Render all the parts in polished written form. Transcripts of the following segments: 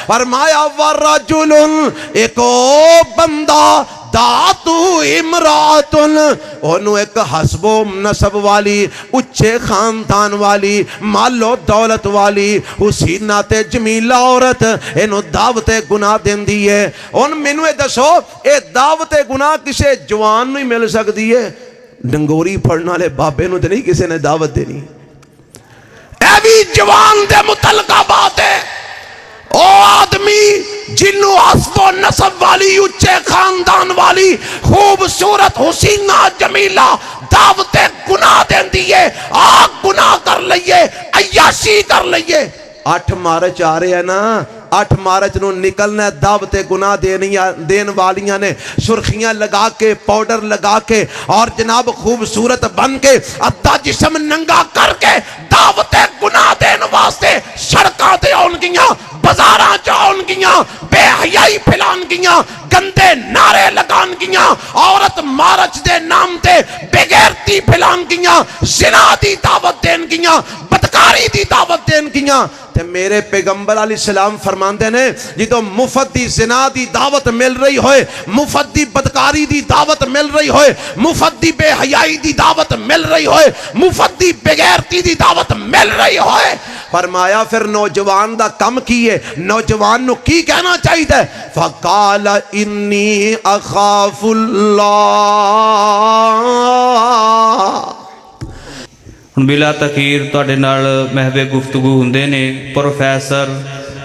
فرمایا ورجل ایک بندہ داتو امراتن انہوں ایک حسب و نسب والی اچھے خاندان والی مال و دولت والی حسینہ تے جمیلہ عورت انہوں دعوت گناہ دین دیئے ان منوے دسو اے دعوت گناہ کسے جوان نہیں مل سکتی ہے ڈنگوری پڑھنا لے بابے نو دنی کسے نے دعوت دینی اے بھی جوان دے متعلقہ بات ہے او آدمی جنو حسب و نسب والی اچھے خاندان والی خوبصورت حسینہ جمیلہ دعوت گناہ دین دیئے آگ گناہ کر لئیے عیاشی کر لئیے 8 مارچ آ رہے ہیں نا 8 مارچ نو نکلنا دعوت گناہ دین والیاں نے سرخیاں لگا کے پاؤڈر لگا کے اور جناب خوبصورت بن کے ادھا جسم ننگا کر کے دعوت گناہ دین واسطے سڑکاں تے آن گیاں بازاراں چ آن گیاں بے حیائی پھیلان گیاں گندے نعرے لگان گیاں عورت مارچ دے نام تے بغیرتی پھیلان گیاں زنا دی دعوت دین گیاں بدکاری دی دعوت دین گیاں تے میرے پیغمبر علیہ السلام فرماندے نے جی تو مفت دی زنا دی دعوت مل رہی ہوئے مفت دی بدکاری دی دعوت مل رہی ہوئے مفت دی بے حیائی دی دعوت مل رہی ہوئے مفت دی بغیرتی دی دعوت مل رہی ہوئے فرمایا پھر نوجوان دا کم کیے نوجوان نو کی کہنا چاہیے تھے فقال انی اخاف اللہ بلا تخیر تواڈے نال محو گفتگو ہوندے نے پروفیسر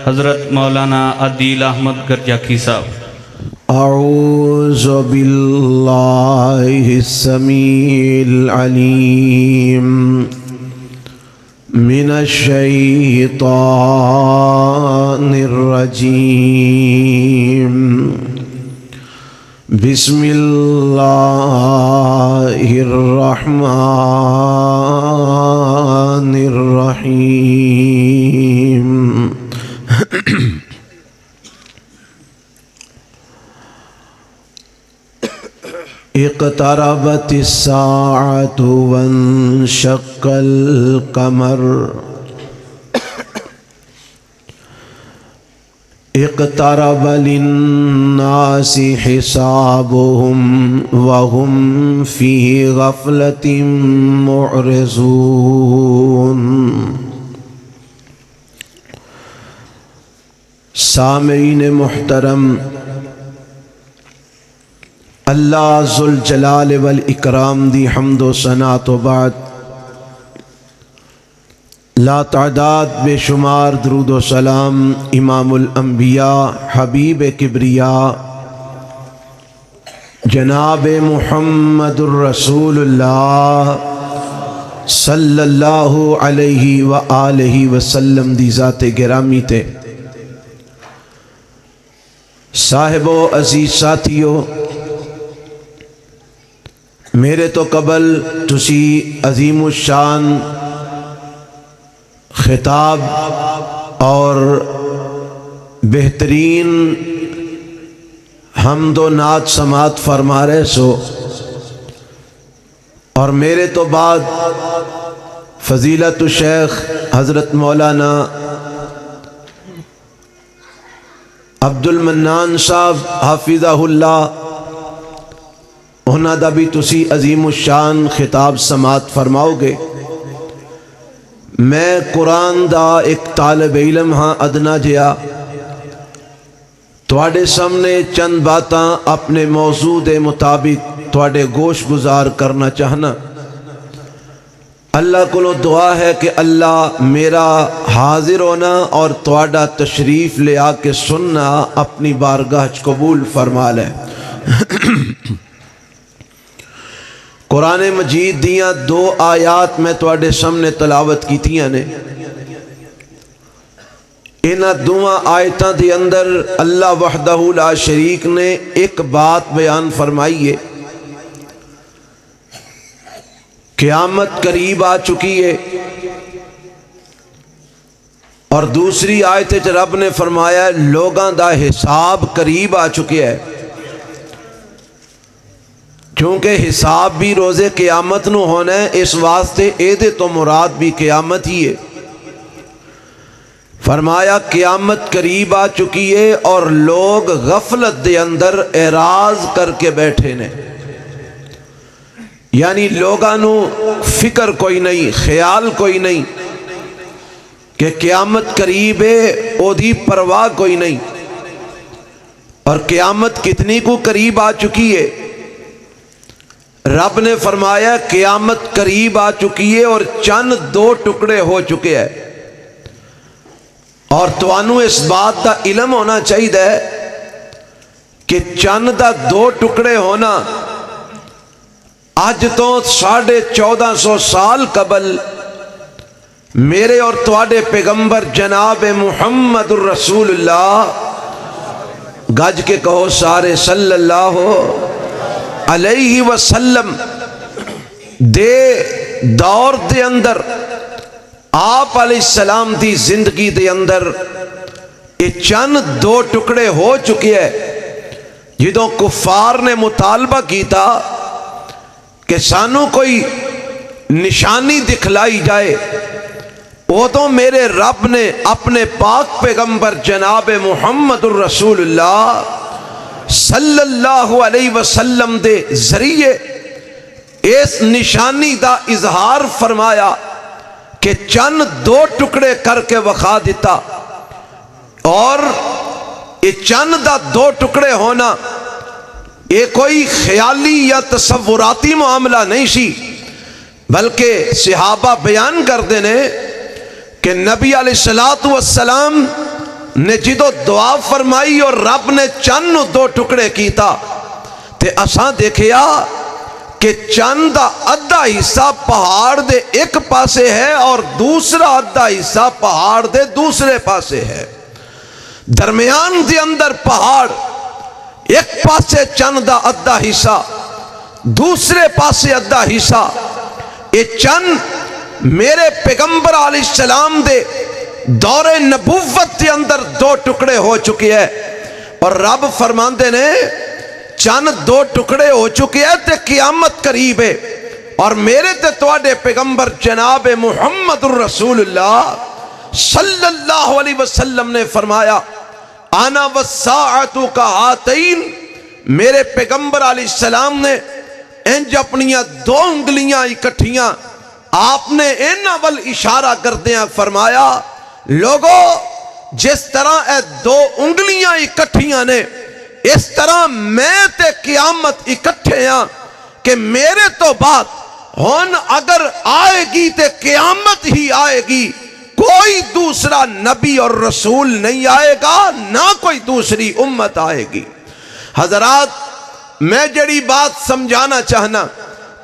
حضرت مولانا عادل احمد گرجاکی صاحب اعوذ باللہ السمیع العلیم من الشیطان الرجیم بسم اللہ الرحمن الرحیم اقتربت الساعة وانشق القمر اقترب للناس حسابهم وهم في غفلة معرضون سامعین محترم اللہ ذوالجلال والاکرام دی حمد و ثنا تو بعد لا تعداد بے شمار درود و سلام امام الانبیاء حبیب کبریاء جناب محمد الرسول اللہ صلی اللہ علیہ وآلہ وسلم دی ذات گرامی تے صاحب و عزیز ساتھیو میرے تو قبل تسی عظیم الشان خطاب اور بہترین حمد و نعت سماعت فرما رہے سو اور میرے تو بعد فضیلت الشیخ حضرت مولانا عبد المنان صاحب حافظہ اللہ انہاں دا بھی تسی عظیم الشان خطاب سماعت فرماؤ گے میں قرآن دا ایک طالب علم ہاں ادنا جیا تواڈے سامنے چند باتاں اپنے موضوع دے مطابق تواڈے گوش گزار کرنا چاہنا اللہ کو دعا ہے کہ اللہ میرا حاضر ہونا اور تواڈا تشریف لے آ کے سننا اپنی بارگاہ قبول فرما لے قرآن مجید دیاں 2 آیات میں تواڈے سامنے تلاوت کیتیاں نے انہاں 2 آیتاں دی اندر اللہ وحدہ لا شریک نے ایک بات بیان فرمائی ہے قیامت قریب آ چکی ہے اور دوسری آیت وچ رب نے فرمایا لوگاں دا حساب قریب آ چکے ہے کیونکہ حساب بھی روزے قیامت نو ہونا ہے اس واسطے اے دے تو مراد بھی قیامت ہی ہے فرمایا قیامت قریب آ چکی ہے اور لوگ غفلت دے اندر اعراض کر کے بیٹھے نے، یعنی لوگاں نو فکر کوئی نہیں، خیال کوئی نہیں کہ قیامت قریب ہے، او دی پرواہ کوئی نہیں۔ اور قیامت کتنی کو قریب آ چکی ہے؟ رب نے فرمایا قیامت قریب آ چکی ہے اور چند 2 ٹکڑے ہو چکے ہیں، اور توانو اس بات دا علم ہونا چاہیے کہ چند دا 2 ٹکڑے ہونا آج تو 1450 سال قبل میرے اور تواڈے پیغمبر جناب محمد الرسول اللہ، گج کے کہو سارے صلی اللہ علیہ وسلم دے دور دے اندر، آپ علیہ السلام دی زندگی دے اندر یہ چند 2 ٹکڑے ہو چکے ہیں۔ جدوں کفار نے مطالبہ کیتا کہ سانو کوئی نشانی دکھلائی جائے، وہ تو میرے رب نے اپنے پاک پیغمبر جناب محمد الرسول اللہ صلی اللہ علیہ وسلم دے ذریعے اس نشانی دا اظہار فرمایا کہ چند 2 ٹکڑے کر کے وخا دیتا، اور یہ چند دا 2 ٹکڑے ہونا یہ کوئی خیالی یا تصوراتی معاملہ نہیں سی، بلکہ صحابہ بیان کرتے نے کہ نبی علیہ السلام نے جدو دعا فرمائی اور رب نے چند 2 ٹکڑے کیتا تے اساں دیکھیا کہ چند دا ادھا حصہ پہاڑ دے ایک پاسے ہے اور دوسرا ادھا حصہ پہاڑ دے دوسرے پاسے ہے، درمیان دے اندر پہاڑ، ایک پاسے چند دا ادھا حصہ، دوسرے پاسے ادھا حصہ۔ یہ چند میرے پیغمبر علیہ السلام دے دور نبوت دے اندر 2 ٹکڑے ہو چکے ہیں، اور رب فرماندے نے چند 2 ٹکڑے ہو چکے ہیں تے قیامت قریب ہے، اور میرے تے تواڈے پیغمبر جناب محمد الرسول اللہ صلی اللہ علیہ وسلم نے فرمایا انا والساعۃ کہاتین، میرے پیغمبر علیہ السلام نے انج اپنی 2 انگلیاں اکٹھیاں آپ نے انہاں ول اشارہ کردیاں فرمایا لوگو جس طرح اے 2 انگلیاں اکٹھیاں نے اس طرح میں تے قیامت اکٹھے ہاں کہ میرے تو بعد ہن اگر آئے گی تے قیامت ہی آئے گی، کوئی دوسرا نبی اور رسول نہیں آئے گا، نہ کوئی دوسری امت آئے گی۔ حضرات میں جڑی بات سمجھانا چاہنا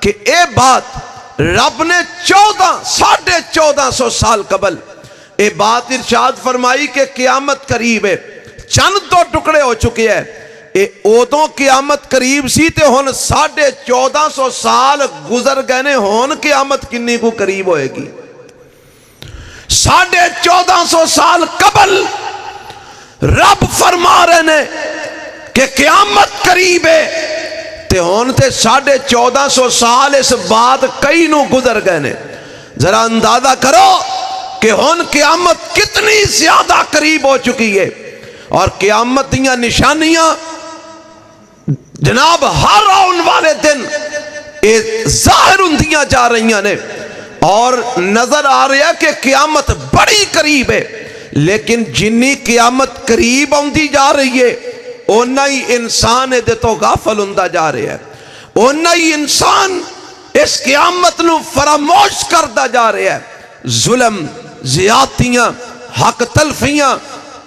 کہ اے بات رب نے 1450 سال قبل اے بات ارشاد فرمائی کہ قیامت قریب ہے، چند 2 ٹکڑے ہو چکے ہیں۔ اے اودوں قیامت قریب سی تے ہن 1450 سال گزر گئے نے، ہن قیامت کنی کو قریب ہوئے گی؟ 1450 سال قبل رب فرما رہے نے کہ قیامت قریب ہے، تے ہون تے 1450 سال اس بعد کئی نو گزر گئے نے۔ ذرا اندازہ کرو کہ ہون قیامت کتنی زیادہ قریب ہو چکی ہے، اور قیامت دیاں نشانیاں جناب ہر آن والے دن ظاہر ہوندیاں جا رہی نے، اور نظر آ رہا کہ قیامت بڑی قریب ہے، لیکن جنی قیامت قریب ہوندی جا رہی ہے اونا ہی انسان دے تو غافل ہوندا جا رہا ہے، اونا ہی انسان اس قیامت نو فراموش کردا جا رہا ہے۔ ظلم، زیادتیاں، حق تلفیاں،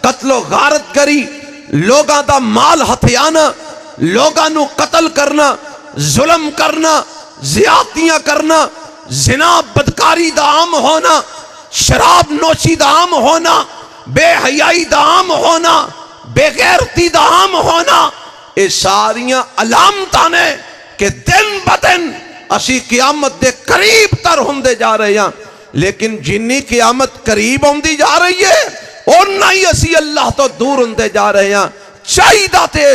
قتل و غارت کری، لوگاں دا مال ہتھیانا، لوگاں نو قتل کرنا، ظلم کرنا، زیادتیاں کرنا، زنا بدکاری دا عام ہونا، شراب نوشی دا عام ہونا، بے حیائی دا عام ہونا، بے غیرتی دا عام ہونا، یہ ساریاں علامتاں نے کہ دن بدن اسی قیامت دے قریب تر ہوندے جا رہے ہیں، لیکن جنی قیامت قریب ہوندی جا رہی ہے اُنّا ہی اسی اللہ تو دور ہوندے جا رہے ہیں۔ چاہیدہ تے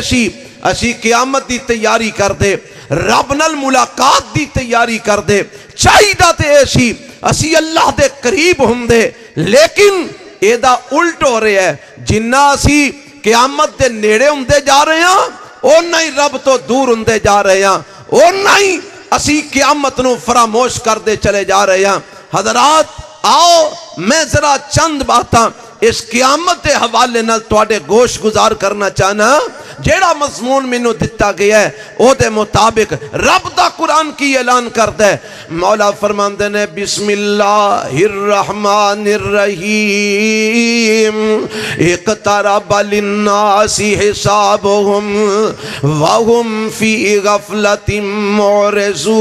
اسی قیامت دی تیاری کر دے، رب نال ملاقات دی تیاری کر دے، چاہیدہ تے اسی اللہ دے قریب ہوندے، لیکن یہ دا الٹ ہو رہا ہے. جنہ اسی قیامت دے نیڑے ہوندے جا رہے ہیں اونا ہی رب تو دور ہوندے جا رہے ہیں, اونا ہی اسی قیامت نو فراموش کردے چلے جا رہے ہیں. حضرات آؤ میں ذرا چند باتاں اس قیامت دے حوالے نال تواڈے گوش گزار کرنا چاہنا. جیڑا مضمون مینوں دتا گیا ہے او دے مطابق رب دا قرآن کی اعلان کردا ہے. مولا فرماندے نے بسم اللہ الرحمن الرحیم اقترب للناس حسابهم وهم فی غفلۃ معرضون.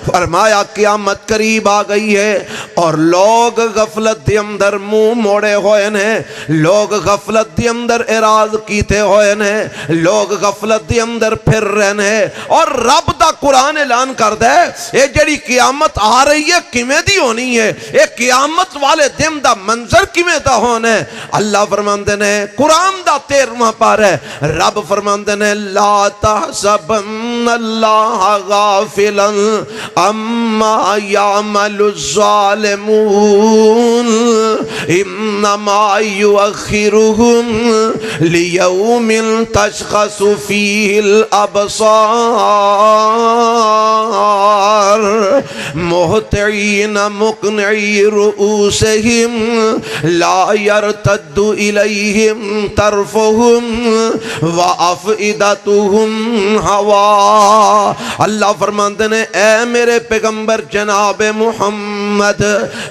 فرمایا قیامت قریب آ گئی ہے اور لوگ غفلت دے اندر منہ موڑے ہوئے ہیں, لوگ غفلت دے اندر اعراض کیتے ہوئے ہیں, لوگ غفلت دے اندر پھر رہے ہیں. اور رب دا قرآن اعلان کردا ہے اے جڑی قیامت آ رہی ہے کیویں دی ہونی ہے, اے قیامت والے دن دا منظر کیویں دا ہونا ہے. اللہ فرماندے نے قرآن دا 13واں پارہ ہے, رب فرماندے نے لا تحسبن اللہ غافلا اما یعمل الظالمون انما یؤخرهم لیوم تشخص فیہ الابصار مہطعین مقنعی رؤوسہم لا یرتد الیہم طرفہم وافئدتہم ہوا. اللہ فرماندے نے اے میرے پیغمبر جناب محمد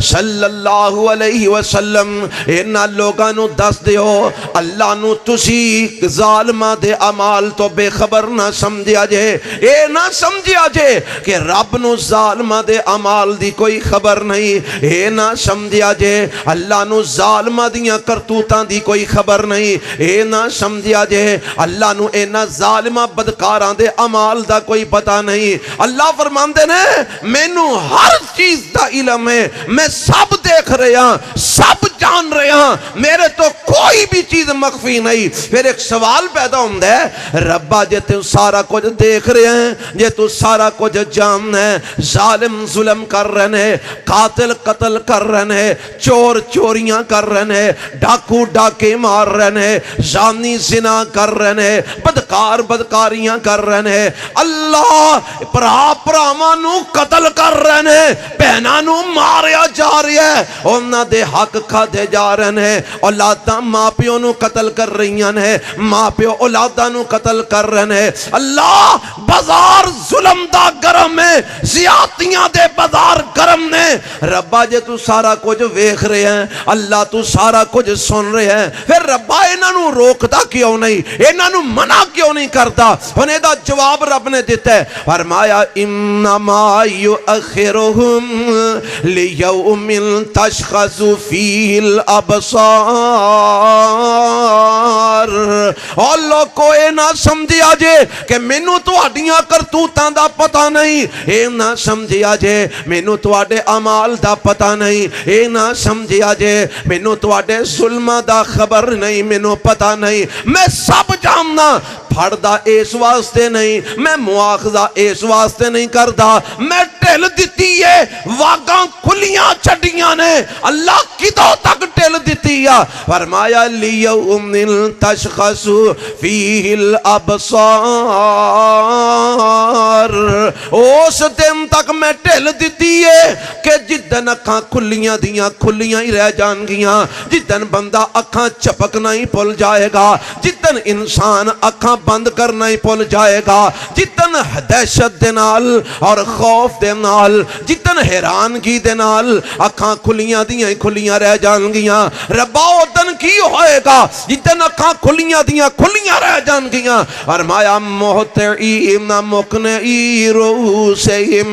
صلی اللہ علیہ وسلم انہاں لوگاں نو دس دیو اللہ نو تسی ظالماں دے اعمال تو بے خبر نہ سمجھیا جے. اے نہ سمجھیا جے کہ رب نو ظالماں دے اعمال دی کوئی خبر نہیں, اے نہ سمجھیا جے اللہ نو ظالماں دیاں کرتوتاں دی کوئی خبر نہیں, اے نہ سمجھیا جے اللہ نو انہاں ظالماں بدکاراں دے اعمال دا کوئی پتہ نہیں. اللہ فرماندے نے مینوں ہر چیز دا علم ہے, میں سب دیکھ رہا ہوں, سب جان رہا ہوں, میرے تو کوئی بھی چیز مخفی نہیں. پھر ایک سوال پیدا ہوتا ہے ربا جے تو سارا کچھ دیکھ رہے ہیں, جے تو سارا کچھ جان ہے, ظالم ظلم کر رہے ہیں, قاتل قتل کر رہے ہیں, چور چوریاں کر رہے ہیں, ڈاکو ڈاکے مار رہے ہیں, زانی زنا کر رہے ہیں, بدکار بدکاریاں کر رہے ہیں, اللہ پراواں نو قتل کر رہے ہیں, بہناں نو ماریا جا رہی ہے, انہاں دے حق کھادے جا رہے ہیں, اولاداں ماں پیو نو قتل کر رہی ہیں, ماں پیو اولاداں نو قتل کر رہے ہیں. اللہ بازار ظلم دا گرم ہے, زیادتیاں دے بازار گرم نے. ربا جے تو سارا کچھ ویکھ رہے ہیں, اللہ تو سارا کچھ سن رہے ہیں, پھر ربا انہاں نو روکدا کیوں نہیں, انہاں نو منع کیوں نہیں کرتا؟ ہن اے دا جواب رب نے دیتا ہے, فرمایا انما یؤخرهم لیوم تشخص فیہ الابصار. اور لوگو اے نہ سمجھیا جے کہ مینوں تہاڈیاں کرتوتاں دا پتہ نہیں, اے نہ سمجھیا جے مینوں تہاڈے اعمال دا پتہ نہیں, اے نہ سمجھیا جے مینوں تہاڈے ظلماں دا خبر نہیں, مینوں پتہ نہیں. میں سب جاننا, پھڑدا اس واسطے نہیں, میں مواخذہ اس واسطے نہیں کردا, میں ٹھل دتی ہے واگاں کھلیاں چھڈیاں نے. اللہ کدوں تک ٹھل دتی ہے؟ فرمایا لیوم تشخص فیہ الابصار, اس دن تک میں ٹھل دتی ہے کہ جدن اکھاں کھلیاں دیاں کھلیاں ہی رہ جان گیاں, جدن بندہ اکھاں چپکنا ہی بھول جائے گا, جدن انسان اکھاں بند کرنا ہی بھول جائے گا, جتن دہشت دے نال اور خوف دے نال, جتن حیرانگی دے نال اکھاں کھلیاں دیاں کھلیاں رہ جان گیاں. ربا ادن کی ہوئے گا جتن اکھاں کھلیاں دیاں کھلیاں رہ جان گیاں. فرمایا مہطعین مقنعی رؤوسہم,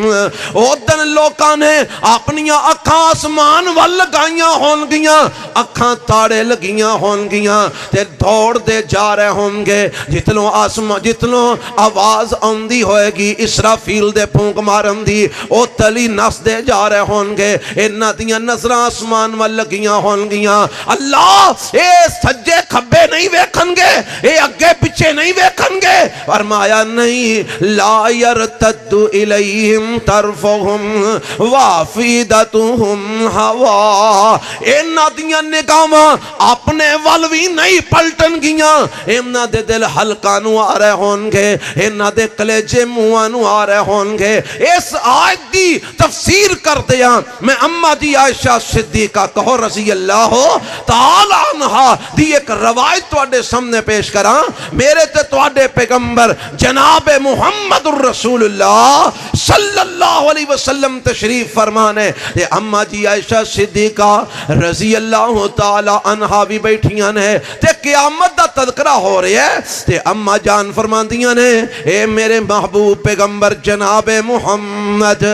ادن لوکاں نے اپنیاں اکھاں آسمان وال لگائیاں ہون گیاں, اکھاں تاڑے لگیاں ہون گیاں, تے دوڑ دے جا رہے ہوں گے, جت جتنوں آواز آندی ہوئے گی اسرافیل دے پھونک مارن دی او تلی نس دے جا رہے ہون گے انہاں دیاں نظراں آسمان وال لگیاں ہون گیاں اللہ اے سجے کھبے نہیں ویکھن گے اے اگے پیچھے نہیں ویکھن گے فرمایا نہیں لا یرتد الیہم طرفہم وافیدتہم ہوا انہاں دیاں نگاہاں اپنے ول وی نہیں پلٹن گیاں انہاں دے دل حلقاں نو آ رہے ہون گے انہاں دے کلیجے منہاں نو آ رہے ہون گے اس آیت دی تفسیر کر دیا میں اماں دی عائشہ صدیقہ کہو رضی اللہ تعالی عنہا دی ایک روایت تواڈے سامنے پیش کراں میرے تے تواڈے پیغمبر جناب محمد الرسول اللہ صلی اللہ علیہ وسلم تشریف فرمانے تے اماں جی عائشہ صدیقہ رضی اللہ تعالی عنہا بھی بیٹھیاں نے تے قیامت دا تذکرہ ہو رہا ہے تے اماں جان فرماندیاں نے اے میرے محبوب پیغمبر جناب محمد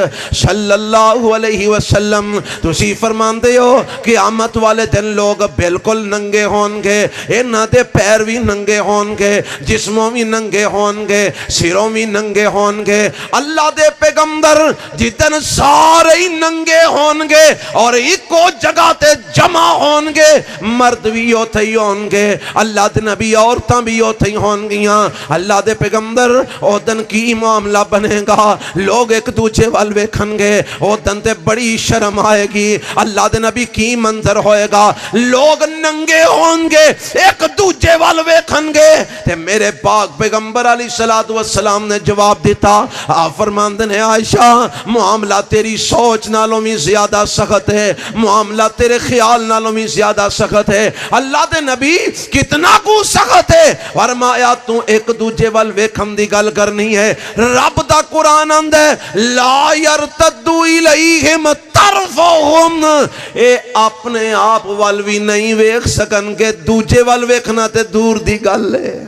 صلی اللہ علیہ وسلم تسی فرماندے ہو قیامت والے دن لوگ بالکل ننگے ہون گے انہاں دے پیر بھی ننگے ہون گے جسموں بھی ننگے ہون گے سروں بھی ننگے ہون گے اللہ دے پیغمبر جتن سارے ہی ننگے ہون گے اور ایکو جگہ تے جمع ہون گے مرد بھی ہوتے ہی ہون گے اللہ دے نبی عورتاں بھی ہوتے ہی ہون گیاں اللہ دے پیغمبر او دن کی معاملہ بنے گا لوگ ایک دوجے وال ویکھن گے او دن تے بڑی شرم آئے گی اللہ دے نبی کی منظر ہوئے گا لوگ ننگے ہون گے ایک دوجے وال ویکھن گے تے میرے پاک پیغمبر علیہ السلام نے جواب دیتا آپ فرماندے نے عائشہ معاملہ تیری سوچ نالوں میں زیادہ سخت ہے معاملہ تیرے خیال نالوں میں زیادہ سخت ہے اللہ دے نبی کتنا کو سخت ہے فرمایا تو ایک دوجے وال ویکھن دی گل کرنی ہے رب دا قرآن اندے لا یرتد الیہم طرفہم اے اپنے آپ وال بھی نہیں ویکھ سکن کے دوجے وال ویکھنا تے دور دی گل ہے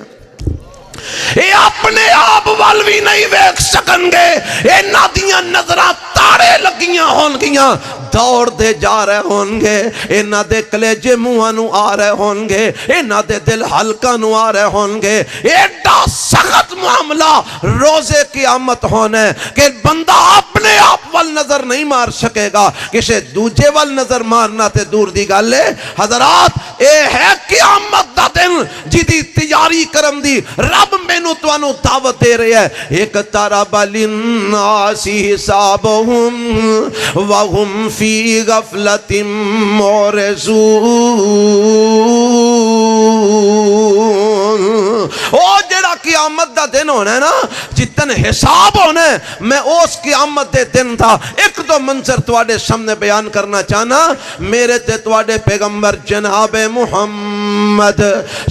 اے اپنے آپ وال بھی نہیں ویکھ سکن گے اے نادیاں نظرہ تارے لگیاں ہون گیاں دوڑ دے جا رہے ہون گے انہاں دے کلیجے منہاں نو آ رہے ہون گے انہاں دے دل حلقاں نو آ رہے ہون گے ایڈا سخت معاملہ روزے قیامت ہونے کہ بندہ اپنے آپ وال نظر نہیں مار سکے گا کسے دوجے وال نظر مارنا تے دور دی گل ہے حضرات اے ہے قیامت دا دن جدی تیاری کرم دی رب مینو توانو دعوت دے رہے ہے ایک طرب للناس حسابہم وہم فی غفلت معرضون او جڑا قیامت دا دن ہونا ہے نا جتن حساب ہونا ہے میں اس قیامت دے دن دا ایک دو منظر تواڈے سامنے بیان کرنا چاہنا میرے تے تواڈے پیغمبر جناب محمد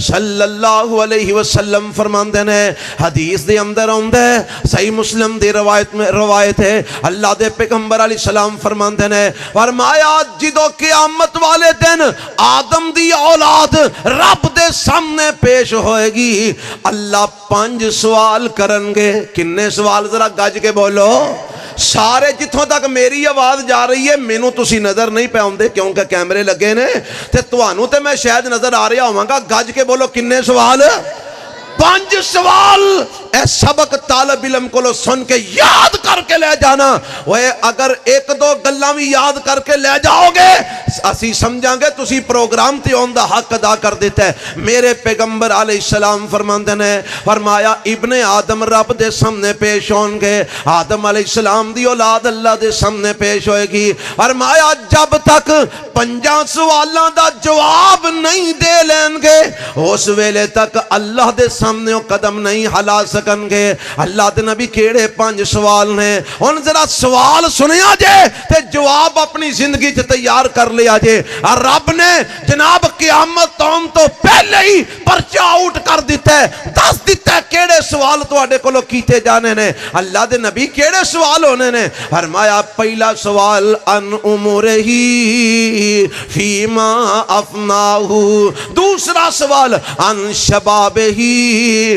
صلی اللہ علیہ وسلم فرماندے نے حدیث دے اندر آندا ہے صحیح مسلم دی روایت ہے اللہ دے پیغمبر علیہ السلام فرماندے نے فرمایا جدو قیامت والے دن آدم دی اولاد رب دے سامنے پیش ہوئے گی اللہ 5 سوال کرن گے کنے سوال ذرا گج کے بولو سارے جتھوں تک میری آواز جا رہی ہے مینوں تسی نظر نہیں پہ آندے کیونکہ کیمرے لگے نے تے تانوں تے میں شاید نظر آ رہا ہوں گا گج کے بولو کنے سوال 5 سوال اے سبق طالب علم کو لو سن کے یاد کر کے لے جانا وہ اگر ایک دو گلاں بھی یاد کر کے لے جاؤ گے اسی سمجھاں گے تسی پروگرام تے اون دا حق ادا کر دیتا ہے میرے پیغمبر علیہ السلام فرماندے نے فرمایا ابن آدم رب دے سامنے پیش ہون گے آدم علیہ السلام دی اولاد اللہ دے سامنے پیش ہوئے گی فرمایا جب تک 5 سوالاں دا جواب نہیں دے لین گے اس ویلے تک اللہ دے سامنے قدم نہیں ہلا سکن گے اللہ دے نبی کیڑے 5 سوال نے ان ذرا سوال سنیا جے تے جواب اپنی زندگی تے تیار کر لیا جے اور رب نے جناب قیامت تو پہلے ہی پرچہ آؤٹ کر دیتا ہے دس دیتا ہے کیڑے سوال تواڈے کولوں کیتے جانے نے اللہ دے نبی کیڑے سوال ہونے نے فرمایا پہلا سوال ان امورہی فیما افناہو دوسرا سوال ان شبابہی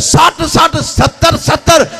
60-60 70-70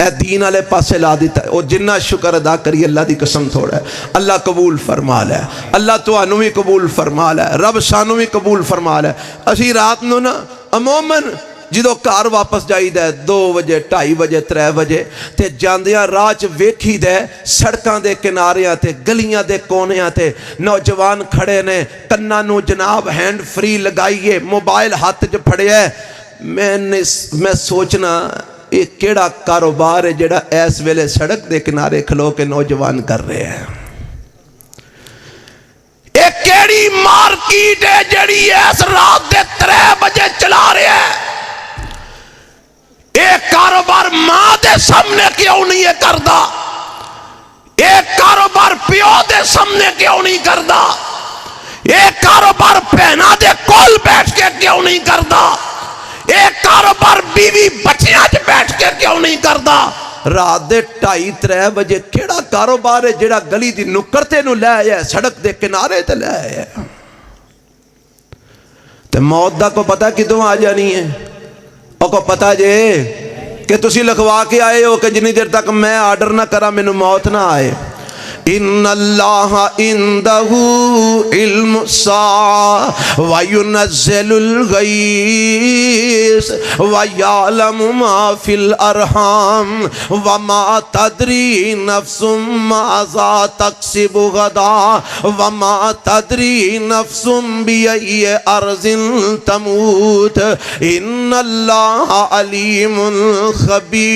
اے دین والے پاسے لا دیتا ہے. وہ جنہ شکر ادا کری اللہ دی قسم تھوڑا ہے. اللہ قبول فرما لے, اللہ تانوں بھی قبول فرما لے, رب سانوں بھی قبول فرما لے. اسی رات نو نا عموماً جدو گھر واپس جائی دے 2 بجے 2:30 بجے 3 بجے تے جاندیاں راہ چ ویکھی دے سڑکاں دے کناریاں تے گلیاں دے کونیاں تے نوجوان کھڑے نے, کناں نو جناب ہینڈ فری لگائیے, موبائل ہاتھ چ پھڑیا ہے. میں سوچنا یہ کیڑا کاروبار ہے جڑا اس ویلے سڑک دے کنارے کھلو کے نوجوان کر رہے ہیں. یہ کیڑی مارکیٹ ہے جڑی اس رات دے 3 بجے چلا رہے ہیں. ایک کاروبار ماں دے سامنے کیوں نہیں ہے کردا, ایک کاروبار پیو دے سامنے کیوں نہیں کردا, ایک کاروبار بہنا دے کول بیٹھ کے کیوں نہیں کردا, ایک کاروبار بیوی بچیاں چ بیٹھ کے کیوں نہیں کردا. رات دے 2:30-3 بجے کیڑا کاروبار ہے جڑا گلی دی نکڑ تے نو لے آیا, سڑک دے کنارے تے لے آیا. تے موت دا کو پتہ کدوں آ جانی ہے, او کو پتہ جے کہ تسی لکھوا کے آئے ہو کہ جنی دیر تک میں آرڈر نہ کرا مینوں موت نہ آئے. ان اللہ عندہ علم الساعہ وینزل الغیث ویعلم ما فی الارحام وما تدری نفس ماذا تکسب غدا وما تدری نفس بأی ارض تموت ان اللہ علیم خبیر.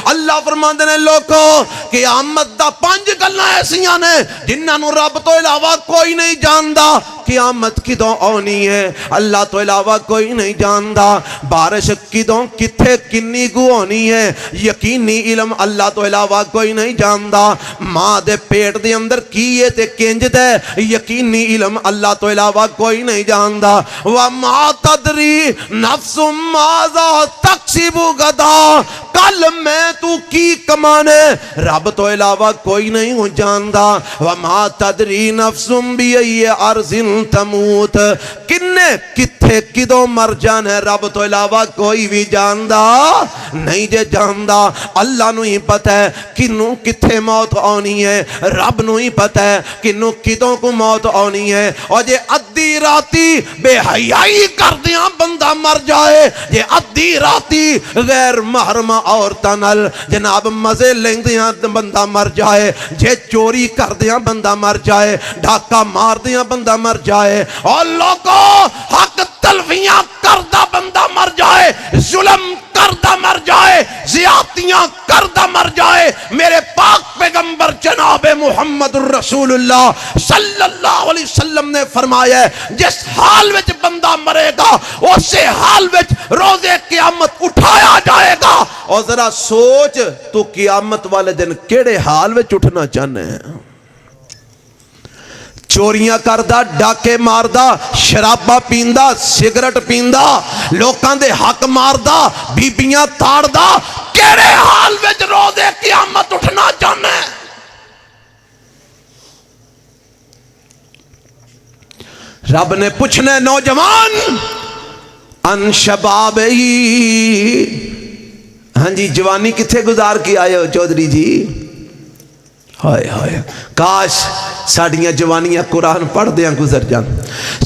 اللہ فرماندے نے لوگو قیامت دا 5 گلاں ایسیاں نے جنہاں نو رب تو علاوہ کوئی نہیں جاندا. قیامت کدوں آنی ہے اللہ تو علاوہ کوئی نہیں جاندا. بارش کدوں کتھے کنی گو ہونی ہے یقینی علم اللہ تو علاوہ کوئی نہیں جاندا. ماں دے پیٹ دے اندر کی ہے تے کنج دے یقینی علم اللہ تو علاوہ کوئی نہیں جاندا. وما تدری نفس ماذا تکسب غدا, کل میں تو کی کمانے رب تو علاوہ کوئی نہیں جاندا. وما تدری نفس بأی ارض تموت, کنے کتھے کدوں مر جانے رب تو علاوہ کوئی بھی جاندا نہیں جے جاندا. اللہ نو ہی پتہ ہے کنوں کتھے موت آنی ہے, رب نو ہی پتہ ہے کنوں کدوں کو موت آنی ہے. اور جے ادھی راتی بے حیائی کر دیاں بندہ مر جائے, جے ادھی راتی غیر محرم عورتاں نال جناب مزے لیندیاں بندہ مر جائے, جے چوری کر دیاں بندہ مر جائے, ڈھاکہ مار دیاں بندہ مر جائے, اور لوگوں حق تلفیاں کردہ بندہ مر جائے, ظلم کردہ مر جائے, زیادتیاں کردہ مر جائے, میرے پاک پیغمبر جناب محمد الرسول اللہ صلی اللہ علیہ وسلم نے فرمایا ہے جس حال وچ بندہ مرے گا اسی حال وچ روزے قیامت اٹھایا جائے گا. اور ذرا سوچ تو قیامت والے دن کیڑے حال وچ اٹھنا چاہنے ہیں. چوریاں کردہ, ڈاکے ماردہ, شرابہ پیندہ, سگرٹ پیندہ, لوکاں دے حق ماردہ, بیبیاں تاردہ, کیڑے حال وچ روزے قیامت اٹھنا چاہنے ہیں. رب نے پوچھنے نوجوان ان شباب ہی, ہاں جی جوانی کتھے گزار کی آئے ہو چودھری جی. ہائے ہائے کاش ساڑیاں جوانیاں قرآن پڑھ دیاں گزر جان,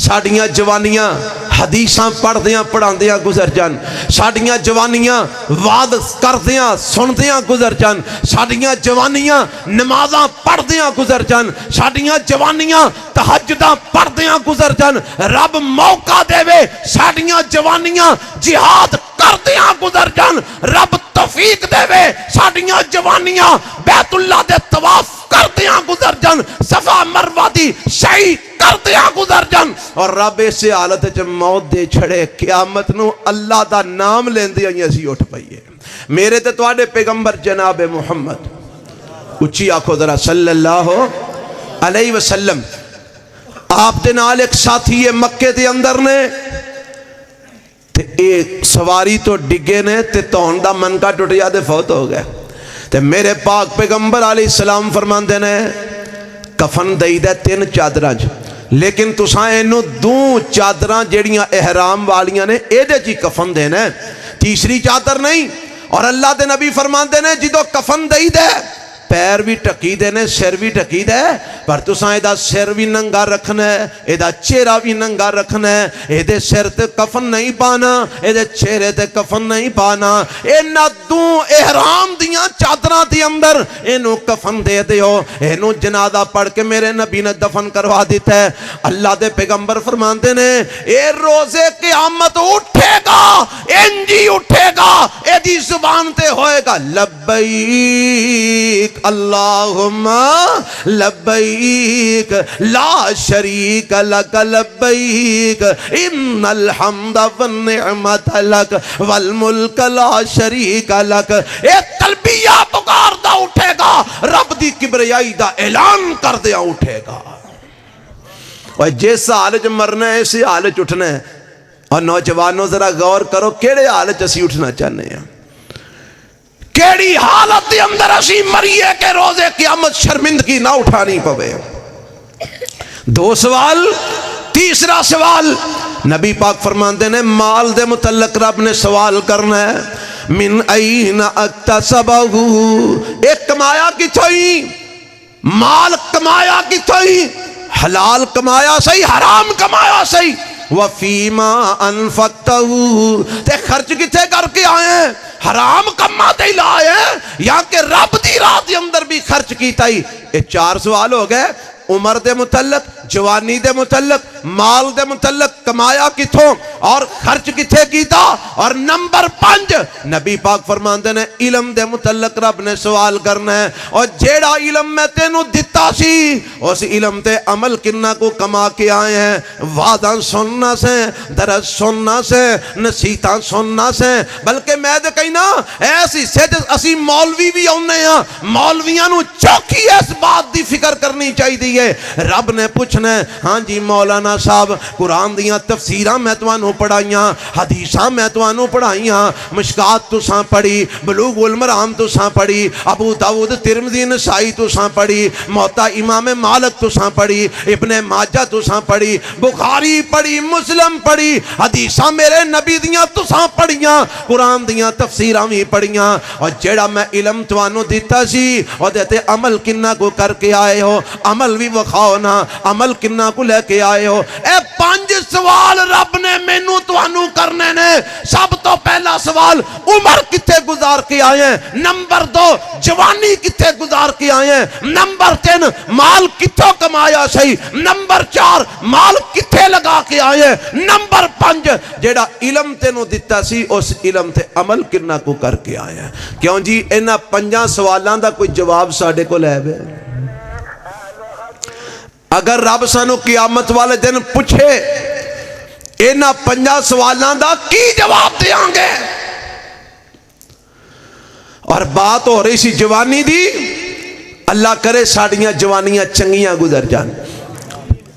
ساڑیاں جوانیاں حدیثاں پڑھ دیاں پڑھان دیاں گزر جان, ساڑیاں جوانیاں وعظ کر دیاں سن دیاں گزر جان, ساڑیاں جوانیاں نمازاں پڑھ دیاں گزر جان, ساڑیاں جوانیاں تہجداں پڑھ دیاں گزر جان. رب موقع دے وے ساڑیاں جوانیاں جہاد کر دیاں گزر جان, رب توفیق دے وے ساڑیاں جوانیاں بیت اللہ دے طواف کر دیاں گزر جان, صفا مروہ دی سعی کر دیاں گزر جان. اور رب اسے حالت جب موت دے چھڑے قیامت نو اللہ دا نام لین دیا اسی اٹھ پائیے. میرے تے تواڈے پیغمبر جناب محمد اچھی آنکھو ذرا صلی اللہ علیہ وسلم, آپ دے نال ایک ساتھی مکے دے اندر نے تے ایک سواری تو ڈگے نے تے تون دا منکا ٹوٹیا دے فوت ہو گئے. تے میرے پاک پیغمبر علیہ السلام فرماندے نے کفن دئی دے 3 چادراں, لیکن تساں اینو دو چادراں جیڑیاں احرام والیاں نے ایدے جی کفن دینا ہے، تیسری چادر نہیں۔ اور اللہ دے نبی فرماندے نے جدو کفن دئی دے پیر بھی ٹکی دینے، سر بھی ٹکی دے، پر تساں ایدہ سر بھی ننگا رکھنا ہے، ایدہ چہرہ بھی ننگا رکھنا ہے، ایدے سر تے کفن نہیں پانا، ایدے چہرے تے کفن نہیں پانا۔ اینا دو احرام دیاں چادران دی اندر اینو کفن دے دیو، اینو جنازہ پڑھ کے میرے نبی نے دفن کروا دیتا ہے۔ اللہ دے پیغمبر فرماندے نے اے روزے قیامت اٹھے گا، انجی اٹھے گا، ایدی زبان تے ہوئے گا لبیک اللہم لبیک لا شریک لک لبیک ان الحمد والنعمت لک والملک لا شریک لک۔ ایک تلبیہ پکار دا اٹھے گا، رب دی کبریائی دا اعلان کر دیا اٹھے گا۔ اور جیس حالت مرنا ہے اسی حالت اٹھنا ہے۔ اور نوجوانوں ذرا غور کرو کیڑے حالت اسی اٹھنا چاہنے ہیں، کیڑی حالت دے اندر اسی مریے کے روزے قیامت شرمندگی نہ اٹھانی پوے۔ دو سوال۔ تیسرا سوال نبی پاک فرماندے نے مال دے متعلق رب نے سوال کرنا ہے، من این اکتسبہ، ایک کمایا کی تھوئی، مال کمایا کی تھوئی، حلال کمایا صحیح حرام کمایا صحیح، وفیما انفقتہ، تے خرچ کتے کر کے آئے ہیں، حرام کما تے لائے ہیں یا کہ رب دی راہ دی اندر بھی خرچ کیتا ہی۔ یہ چار سوال ہو گئے، عمر دے متعلق، جوانی دے متعلق، مال دے متعلق، کمایا کتھوں اور خرچ کتھے کیتا، اور نمبر 5 نبی پاک فرماندے نے علم دے متعلق رب نے سوال کرنا ہے، اور جیڑا علم میں تینوں دتا سی اس علم تے عمل کرنا کو کما کے آئے ہیں۔ وعدہ سننا سے، درس سننا سے، نصیحتاں سننا سے، بلکہ میں دے کہیں نا ایسی سیدھ اسی مولوی بھی ہونے ہیں، مولویاں نو چوکی اس بات دی فکر کرنی چاہی دی ہے۔ رب نے پوچھنا ہے ہاں جی مولانا صاحب قرآن دیاں تفسیراں میں توانوں پڑھائیاں، حدیثاں میں توانوں پڑھائیاں، مشکات تو ساں پڑھی، بلوغ المرام تو ساں پڑھی، ابو داؤد ترمذی نسائی تو ساں پڑھی، موطا امام مالک تو ساں پڑھی، ابن ماجہ تو ساں پڑھی، بخاری پڑھی، مسلم پڑھی، حدیثاں میرے نبی دیاں تو ساں پڑھیاں، قرآن دیاں تفسیراں بھی پڑھیاں، اور جیڑا میں علم توانوں دیتا سی اور دیتے عمل کنہ کو کر کے آئے ہو، عمل بھی وکھاؤ نا، عمل کنہ کو لے کے آئے ہو۔ اے 5 سوال رب نے مینوں توانوں کرنے نے۔ سب تو پہلا سوال عمر کتے گزار کے آئے ہیں، نمبر 2 جوانی کتے گزار کے آئے ہیں، نمبر 3 مال کتوں کمایا صحیح، نمبر 4 مال کتے لگا کے آئے ہیں، نمبر 5 جیڑا علم تینوں دیتا سی اس علم تے عمل کرنا کو کر کے آئے ہیں۔ کیوں جی انہاں 5 سوالاں دا کوئی جواب ساڈے کو لے بے؟ اگر رب سانو قیامت والے دن پوچھے انہاں 5 سوالاں دا کی جواب دیاں گے؟ اور بات ہو رہی سی جوانی دی، اللہ کرے ساڑیاں جوانیاں چنگیاں گزر جان۔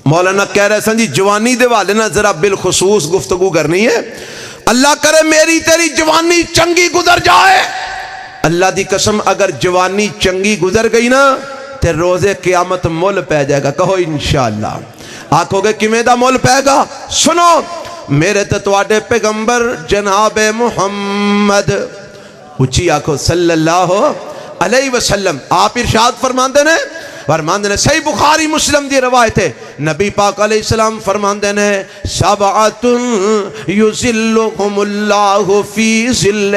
مولانا کہہ رہے سن جی جوانی دے والے نا ذرا بالخصوص گفتگو کرنی ہے، اللہ کرے میری تیری جوانی چنگی گزر جائے۔ اللہ دی قسم اگر جوانی چنگی گزر گئی نا تے روزے قیامت مول پہ جائے گا، کہو انشاءاللہ۔ آکھو گے کمیں دا مول پہ گا؟ سنو میرے تتواڈے پیغمبر جناب محمد اچھی آکھو صلی اللہ علیہ وسلم، آپ ارشاد فرماندے نے صحیح بخاری مسلم دی روایت ہے، نبی پاک علیہ السلام فرماندے نے سبعۃ یظلھم اللہ فی ظلہ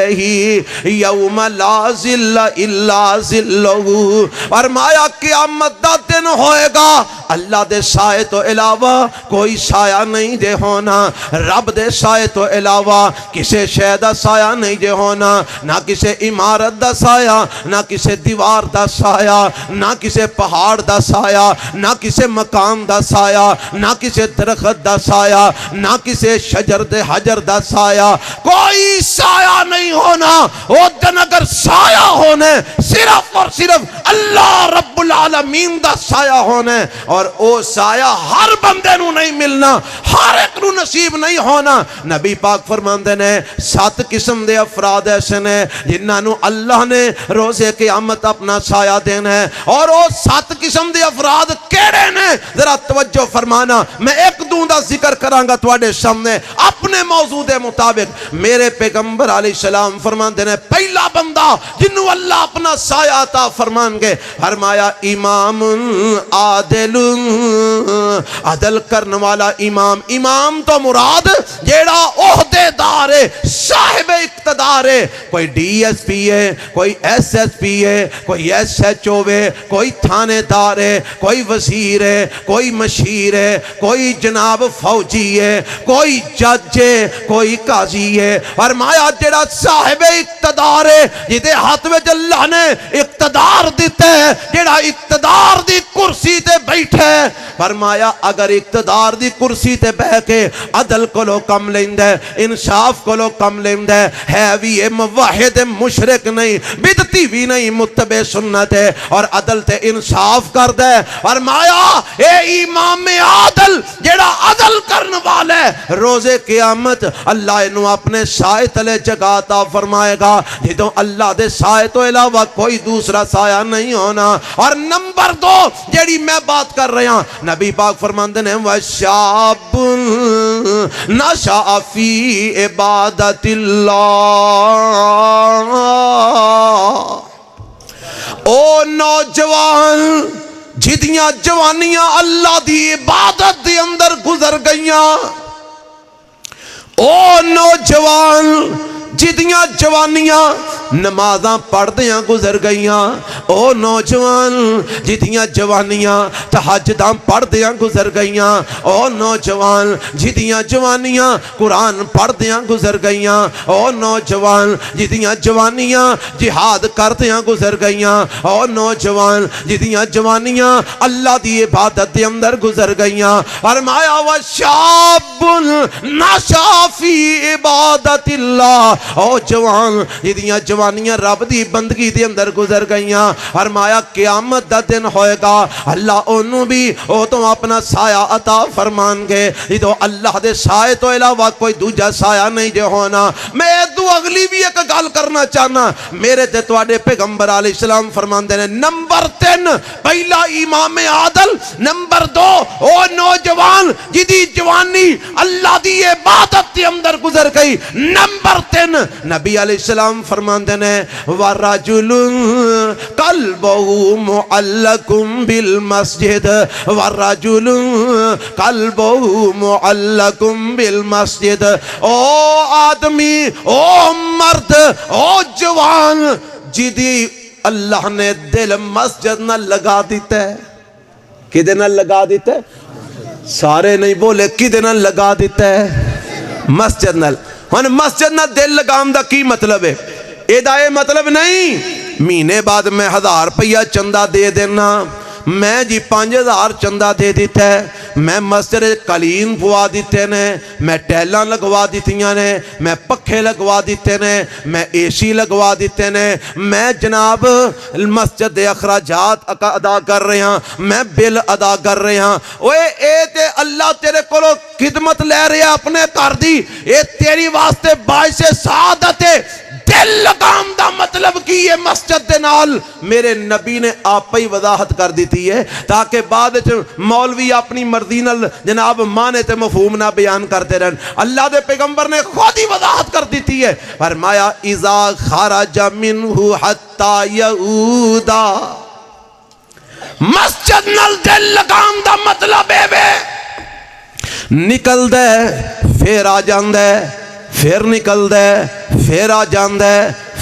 یوم لا ظل الا ظلہ، فرمایا قیامت دا دن ہوئے گا اللہ دے سائے تو علاوہ کوئی سایہ نہیں دے ہونا، رب دے سائے تو علاوہ کسے شے دا سایہ نہیں دے ہونا، نہ کسے عمارت دا سایہ، نہ کسے دیوار دا سایہ، نہ کسے پہاڑ دا سایہ، نہ کسے مکان دا سایہ، نہ کسے درخت دا سایہ، نہ کسے شجر دے حجر دا سایہ، کوئی سایہ نہیں ہونا۔ وہ دن اگر سایہ ہونے صرف اور صرف اللہ رب العالمین دا سایہ ہونے، اور او سایہ ہر بندے نو نہیں ملنا، ہر ایک نو نصیب نہیں ہونا۔ نبی پاک فرماندے نے 7 قسم دے افراد ایسے نے جنہاں نو اللہ نے روزے قیامت اپنا سایہ دینا ہے، اور وہ 7 قسم دے افراد کیڑے نے ذرا توجہ فرمانا میں ایک دوں دا ذکر کرانگا تواڈے سامنے اپنے موضوع دے مطابق میرے پیغمبر علیہ السلام فرماندے نے پہلا بندہ جنوں اللہ اپنا سایہ عطا فرمان گے فرمایا امام عادل عدل کرنے والا امام امام تو مراد جیڑا عہدے دار ہے صاحب اقتدار ہے کوئی ڈی ایس پی ہے کوئی ایس ایس پی ہے کوئی ایس ایچ او ہے کوئی تھانے دار ہے کوئی وزیر ہے کوئی مشیر ہے کوئی جناب فوجی ہے کوئی جج ہے کوئی قاضی ہے فرمایا جیڑا صاحب اقتدار ہے جدے ہاتھ میں اللہ نے اقتدار دیتے ہے جیڑا اقتدار دی کرسی تے بیٹھے فرمایا اگر اقتدار دی کرسی تے بیٹھ کے عدل کو لو کم لیندے انصاف کو لو کم لیندے ہے بھی موحد مشرک نہیں بدعتی بھی نہیں متبع سنت ہے اور عدل تے انصاف کر دے فرمایا اے امام عادل جیڑا عدل کرنے والے روز قیامت اللہ انہوں اپنے سائے تلے جگہ عطا فرمائے گا جدوں اللہ دے سائے تو علاوہ کوئی دوسرا سایہ نہیں ہونا اور نمبر 2 جیڑی میں بات کر رہا ہوں نبی پاک فرماندے نے وَشَابٌ نَشَأَ فِي عِبَادَةِ اللَّهِ او نوجوان جدیاں جوانیاں اللہ دی عبادت دی اندر گزر گئیاں او نوجوان جدیاں جوانیاں نمازاں پڑھ دیاں گزر گئیاں او نوجوان جدیاں جوانیاں تہجداں پڑھ دیاں گزر گئیاں او نوجوان جدیاں جوانیاں قرآن پڑھ دیاں گزر گئیاں او نوجوان جدیاں جوانیاں جہاد کر دیاں گزر گئیاں او نوجوان جدیاں جوانیاں اللہ دی عبادت دے اندر گزر گئیاں فرمایا وَشَابٌ نَشَأَ فِي عِبَادَةِ اللَّهِ او جوان جدیاں جوانیاں رب دی بندگی دے اندر گزر گئیاں فرمایا قیامت دا دن ہوئے گا اللہ انہوں بھی او تو اپنا سایہ عطا فرمان گے جدو اللہ دے سایہ تو علاوہ کوئی دوجہ سایہ نہیں جو ہونا میں دو اگلی بھی ایک گال کرنا چاہنا میرے تے تواڈے پیغمبر علیہ السلام فرمان دینے نمبر 3 پہلا امام عادل نمبر 2 او نوجوان جدی جوانی اللہ دی عبادت دے اندر گزر گئی نمبر 3 نبی علیہ السلام فرمان دینے وَرَجُلٌ قَلْبُهُ مُعَلَّقٌ بِالْمَسْجِدِ وَرَجُلٌ قَلْبُهُ مُعَلَّقٌ بِالْمَسْجِدِ او آدمی او مرد او جوان جدی اللہ نے دل مسجد نہ لگا دیتے کدے نہ لگا دیتے سارے نہیں بولے کدے نہ لگا دیتے مسجد نہ مسجد نہ دل لگام دا کی مطلب ہے ادائے مطلب نہیں مہینے بعد میں 1000 روپیہ چندہ دے دینا میں جی 5000 چندہ دے دیتا ہے میں مسجد قلین پوا دیتے نے میں ٹیلاں لگوا دیتیاں نے میں پکھے لگوا دیتے نے میں اے سی لگوا دیتے نے میں جناب مسجد دے اخراجات ادا کر رہے ہیں میں بل ادا کر رہے ہیں اوے اے تے اللہ تیرے کولو خدمت لے رہے اپنے کر دی اے تیری واسطے باعث سعادت ہے دل لگام دا مطلب کی یہ مسجد دے نال میرے نبی نے آپ ہی وضاحت کر دیتی ہے تاکہ بعد مولوی اپنی مرضی نال جناب مانے تے مفہوم نہ بیان کرتے رہن اللہ دے پیغمبر نے خود ہی وضاحت کر دیتی ہے فرمایا اذا خرج منہ حتی یعودا مسجد نال دل لگام دا مطلب ہے نکل دے پھر آ جان دے پھر نکل دے پھر آ جان دے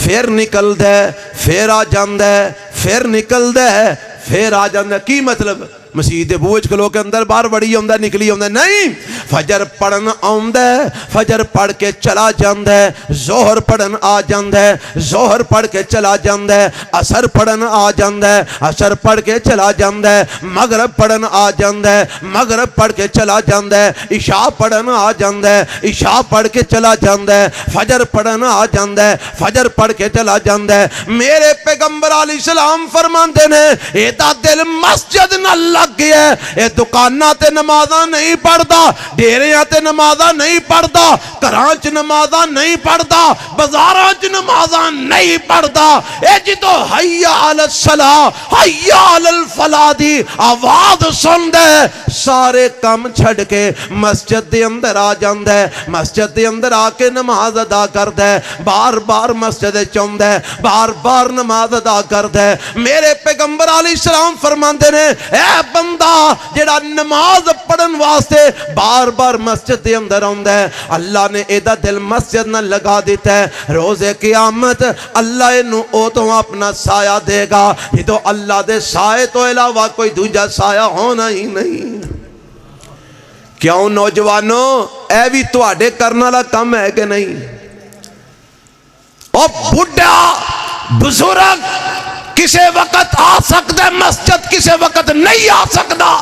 پھر نکل دے پھر آ جان دے پھر نکل دے پھر آ جان دے کی مطلب مسجد بوجھ کلو کے اندر بار بڑی ہوندہ نکلی ہوندہ نہیں فجر پڑھن آندہ فجر پڑھ کے چلا جاندہ ظہر پڑھن آ جاندہ ظہر پڑھ کے چلا جاندہ عصر پڑھن آ جاندہ عصر پڑھ کے چلا جاندہ مغرب پڑھن آ جاندہ مغرب پڑھ کے چلا جاندہ عشاء پڑھن آ جاندہ عشاء پڑھ کے چلا جاندہ فجر پڑھن آ جاندہ فجر پڑھ کے چلا جاندہ میرے پیغمبر علیہ السلام فرماندے نے ایتا دل مسجد نہ لگ گیا ہے اے دکانہ تے نمازہ نہیں پڑھدا ڈیریاں تے نمازہ نہیں پڑھدا کرانچ نمازہ نہیں پڑھدا بازاراں پانچ نمازاں نہیں پڑھدا، اے جدو حیا علی الصلاۃ حیا علی الفلاح دی آواز سن دے سارے کم چھڑ کے مسجد دے اندر آ جاندا ہے، مسجد دے اندر آ کے نماز ادا کردا ہے، بار بار مسجد چوندا ہے، بار بار نماز ادا کردا ہے۔ میرے پیغمبر علیہ السلام فرماندے نے اے بندہ جڑا نماز پڑھن واسطے بار بار مسجد دے اندر آندا ہے، اللہ نے ایدا دل مسجد نہ لگا دیتا ہے، روز قیامت اللہ اینو ادوں اپنا سایہ دے گا جدوں اللہ دے سائے تو علاوہ کوئی دوجا سایہ ہونا ہی نہیں۔ کیوں نوجوانوں اے بھی تواڈے کرن والا کم ہے کہ نہیں؟ او بڈھا بزرگ کسے وقت آ سکتا ہے مسجد، کسے وقت نہیں آ سکتا،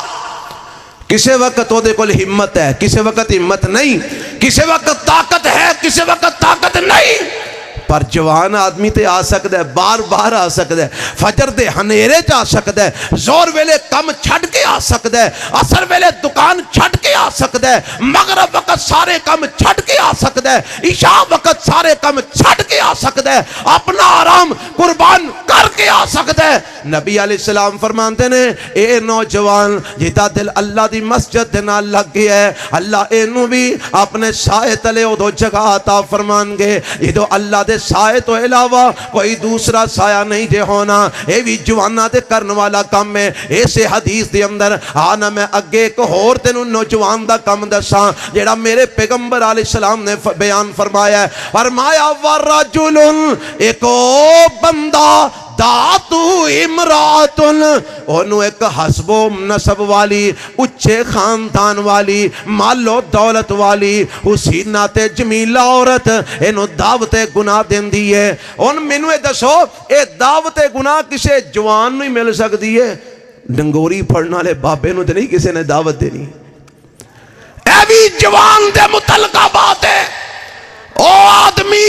کسے وقت وہ دے کول ہمت ہے، کسے وقت ہمت نہیں، کسے وقت طاقت ہے، کسے وقت طاقت نہیں، پر جوان آدمی تے آ سکتا ہے، بار بار آ سکتا ہے، فجر دے ہنیرے چ آ سکتا ہے، زور ویلے کم چھڑ کے آ سکتا ہے، عصر ویلے دکان چھڑ کے آ سکتا ہے، مغرب وقت سارے کم چھڑ کے آ سکتا ہے، عشاء وقت سارے کم چھڑ کے آ سکتا ہے، اپنا آرام قربان کر کے آ سکتا ہے۔ نبی علیہ السلام فرمانتے نے اے نوجوان جیتا دل اللہ دی مسجد دے نال لگ گیا ہے، اللہ اینو بھی اپنے سائے تلے ادو جگہ عطا فرمان گے جدو اللہ دے سائے تو علاوہ کوئی دوسرا سایہ نہیں جے ہونا۔ اے بھی جوانہ دے کرن والا کم ہے۔ ایسے حدیث دے اندر آنا میں اگے ایک اور تینوں نوجوان دا کم دساں جیڑا میرے پیغمبر علیہ السلام نے بیان فرمایا ہے، فرمایا وَرَجُلٌ ایک بندہ داتو امراتن، انہوں ایک حسب و نسب والی اچھے خاندان والی مال و دولت والی حسینات جمیلہ عورت انہوں دعوت گناہ دین دی ہے۔ ان منو دسو اے دعوت گناہ کسے جوان نہیں مل سکتی ہے؟ ڈنگوری پڑھنا لے بابے نو تے نہیں کسے نے دعوت دینی۔ اے بھی جوان دے متعلقہ بات ہے۔ او آدمی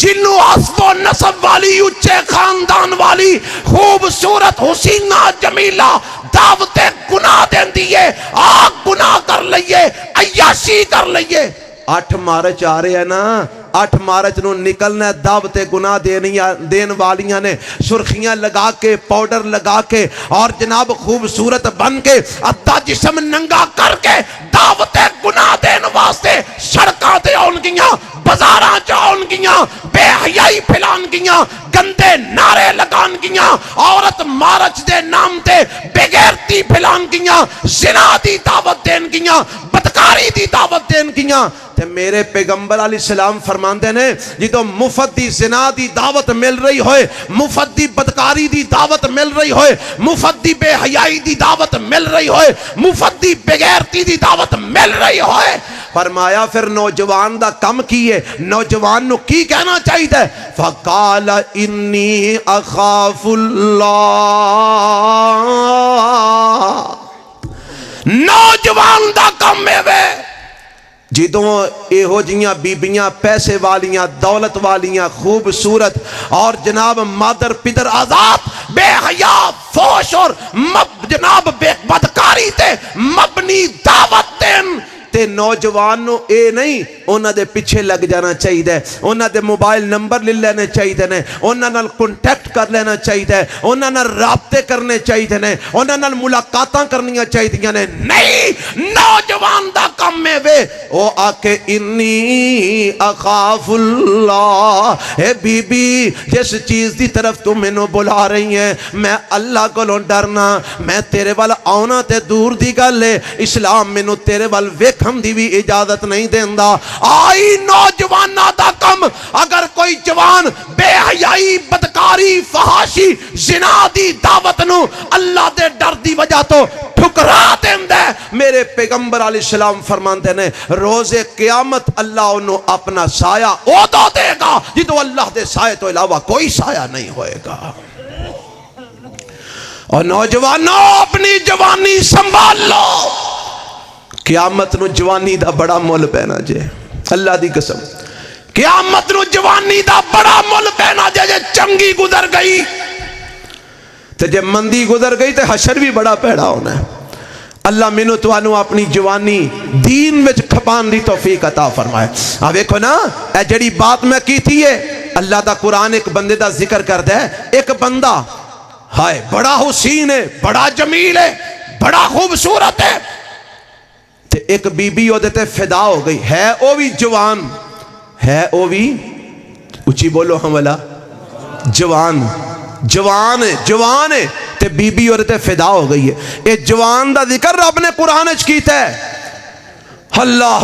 جنو حسب و نسب والی اچھے خاندان والی خوبصورت حسینہ جمیلہ دعوت گناہ دین دیئے، آگ گناہ کر لئیے، عیاشی کر لئیے۔ 8 مارچ آ رہے ہیں نا، 8 مارچ نو نکلنا ہے، دعوت گناہ دین والیاں نے سرخیاں لگا کے پاؤڈر لگا کے اور جناب خوبصورت بن کے ادھا جسم ننگا کر کے دعوت گناہ دین واسطے سڑکاں تے آن گیاں، بازاراں چ آن گیاں، بے حیائی پھیلان گیاں، گندے نعرے لگان گیاں، عورت مارچ دے نام تے بغیرتی پھیلان گیاں، زنا دی دعوت دین گیاں، بدکاری دی دعوت دین گیاں۔ تے میرے پیغمبر علیہ السلام فرماندے نے جدو مفت دی زنا دی دعوت مل رہی ہوئے، مفت دی بدکاری دی دعوت مل رہی ہوئے، مفت دی بے حیائی دی دعوت مل رہی ہوئے، مفت دی بغیرتی دی دعوت مل رہی ہوئے، فرمایا پھر نوجوان دا کم کیے، نوجوان نو کی کہنا چاہیے تھے؟ فقال انی اخاف اللہ۔ نوجوان دا کم ہے وے جدوں ایہو جیاں بیبیاں پیسے والیاں دولت والیاں خوبصورت اور جناب مادر پدر آزاد بے حیا فوش اور جناب بدکاری تے مبنی دعوت دین تے نوجوان نو اے نہیں انہاں دے پیچھے لگ جانا چاہیے، انہاں دے موبائل نمبر لے لینے چاہیے نے، انہاں نال کنٹیکٹ کر لینا چاہیے، انہاں نال رابطے کرنے چاہیے نے، انہاں نال ملاقاتاں کرنیاں چاہیے نے۔ نہیں، نوجوان دا کم میں وے او آکے انی اخاف اللہ، اے بی بی جس چیز دی طرف تم انہوں بلا رہی ہیں میں اللہ کو لوں ڈرنا، میں تیرے وال آنا تے دور دی گل ہے، اسلام منو تیرے وال ویکھن دی بھی اجازت نہیں دیندا۔ آئی نوجوانہ دا کم، اگر کوئی جوان بے حیائی بدکاری فحاشی زنا دی دعوت نو اللہ دے ڈر دی وجہ تو ٹھکرا دیندے، میرے پیغمبر علیہ السلام فرماندے نے روز قیامت اللہ انہوں اپنا سایہ عہدہ دے گا جدو اللہ دے سایہ تو علاوہ کوئی سایہ نہیں ہوئے گا۔ اور نوجوانوں اپنی جوانی سنبھال لو، قیامت نو جوانی دا بڑا مول پینا جے، اللہ دی قسم قیامت نو جوانی دا بڑا مول پینا جے، جے چنگی گزر گئی تے جے مندی گزر گئی تے حشر بھی بڑا پیڑا ہونا ہے۔ اللہ منو توانو اپنی جوانی دین وچ کھپان دی توفیق عطا فرمائے۔ اب ایکھو نا اے جڑی بات میں کی تھی ہے اللہ دا قرآن ایک بندے دا ذکر کردا ہے، ایک بندہ ہائے بڑا حسین ہے، بڑا جمیل ہے، بڑا خوبصورت ہے، تے ایک بی بی او دے تے فدا ہو گئی ہے، او بھی جوان ہے، او بھی اچھی بولو حملہ جوان ہے تے بی بی اور تے فدا ہو گئی ہے۔ اے جوان دا ذکر رب نے قرآن اچھ کیتا ہے، اللہ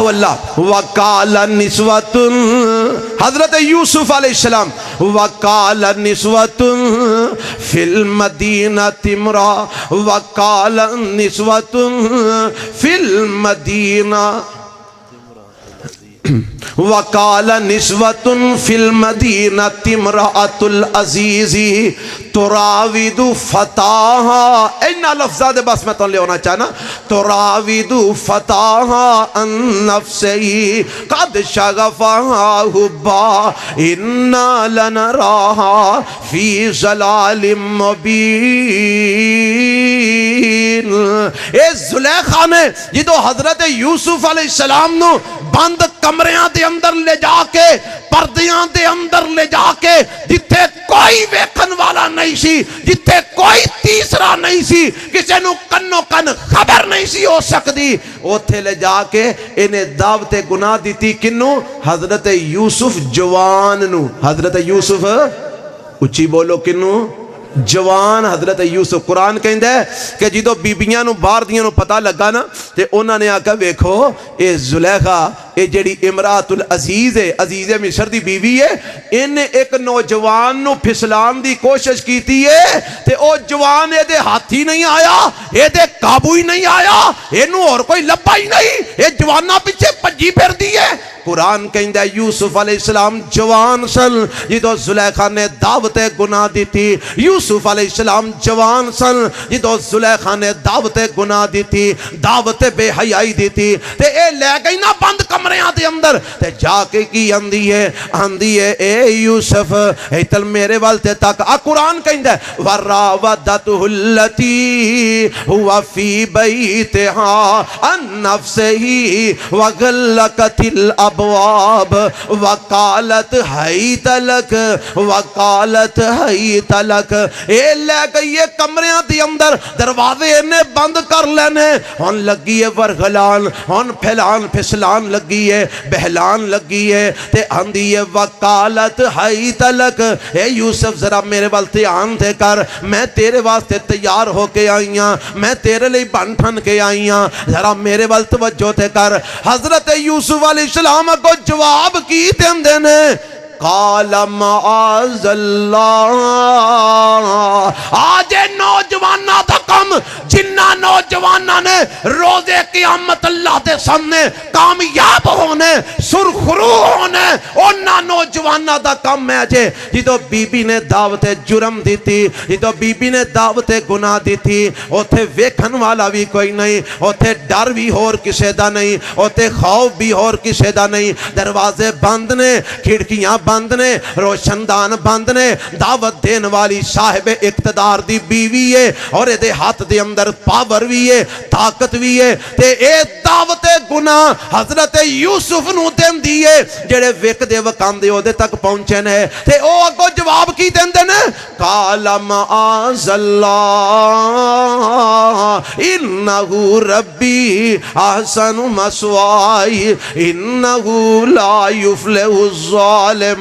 وقال نسوۃ، حضرت یوسف علیہ السلام، وقال نسوۃ فی المدینۃ امرا، وقال نسوۃ فی المدینہ، وقال نسوۃ فی المدینۃ امرأۃ العزیز تراود فتاہا، اینا لفظہ دے بس میں تو لے ہونا چاہنا، تراود فتاہا ان نفسی قد شغفہا حبا انا لنراہا فی ضلال مبین۔ اے زلیخا نے جدو حضرت یوسف علیہ السلام نو بند کمریاں دے اندر لے جا کے، پردیاں دے اندر لے جا کے، جتھے کوئی ویکھن والا نہیں سی، جتھے کوئی تیسرا نہیں سی، کسے نو کنو کن خبر نہیں سی ہو سکتی، اوتھے لے جا کے انہیں دعوت گناہ دیتی کنو؟ حضرت یوسف جوان نو، حضرت یوسف اچھی بولو کنو؟ جوان حضرت یوسف۔ قرآن کہندہ ہے کہ جدو بیبیاں نو باہر دیاں نو پتہ لگا نا تے انہاں نے آکا ویکھو اے زلیخا اے جڑی امرأۃ العزیز ہے، عزیز مصر دی بیوی ہے، انہیں ایک نوجوان نو پھسلان دی کوشش کیتی ہے تے او جوان اے دے ہاتھی نہیں آیا، اے دے قابو ہی نہیں آیا، اے نو اور کوئی لبا ہی نہیں، اے جوانہ پیچھے پجی پھر دی ہے۔ قرآن کہندہ ہے یوسف علیہ السلام جوان سن جدو زلیخا نے دعوت گناہ دی تھی، یوسف علیہ السلام جوان سن جدو زلیخا نے دعوت گناہ دی تھی، دعوت بے حیائی دی تھی، تے اے لے گئی نا بند کمریاں دے اندر، تے جا کے کی اندھی ہے اے یوسف اے تل میرے والتے تک، قرآن کہندہ ہے وَرَاوَدَتْهُ الَّتِي هُوَ فِي بَيْتِهَا عَن نَفْسِهِ وَغَلَّقَتِ الْأَبْوَابَ وَقَالَتْ حَيْتَ لَكَ، اے لے گئی ہے کمریاں دی اندر، دروازے انہیں بند کر لینے، ہون لگی ہے ورغلان، ہون پھیلان پھسلان لگی ہے، بہلان لگی ہے، تے آندھی ہے وَقَالَتْ حَيْتَ لَكَ، اے یوسف ذرا میرے والتے آن دے کر، میں تیرے واسطے تیار ہو کے آئیاں، میں تیرے لئے بنٹھن کے آئیاں، ذرا میرے والتے توجہ دے کر۔ حضرت یوسف علیہ السلام کو جواب کی دیندے نے، قال معاذ اللہ، آج نوجوانہ دا کم جنہ نوجوانہ نے روزے قیامت اللہ دے سامنے کامیاب ہونے سرخرو ہونے، انہا نوجوانہ دا کم ہے جے جدو بی بی نے دعوت جرم دی تھی، جدو بی بی نے دعوت گناہ دی تھی، اوتھے ویکھن والا بھی کوئی نہیں، اوتھے ڈر بھی اور کسے دا نہیں، اوتھے خوف بھی اور کسے دا نہیں، دروازے بند نے، کھڑکیاں بند نے، روشندان بند نے، دعوت دین والی صاحب اقتدار دی بیوی ہے اور دے ہاتھ دے اندر پاور بھی ہے، طاقت بھی ہے، تے اے دعوت گناہ حضرت یوسف نو دین دیئے جڑے ویک دے وکام دے دے تک پہنچے نے، تے او اگو جواب کی دین دے نے، قال معاذ اللہ انہو ربی احسن مسوائی انہو لا یفلح الظالمون۔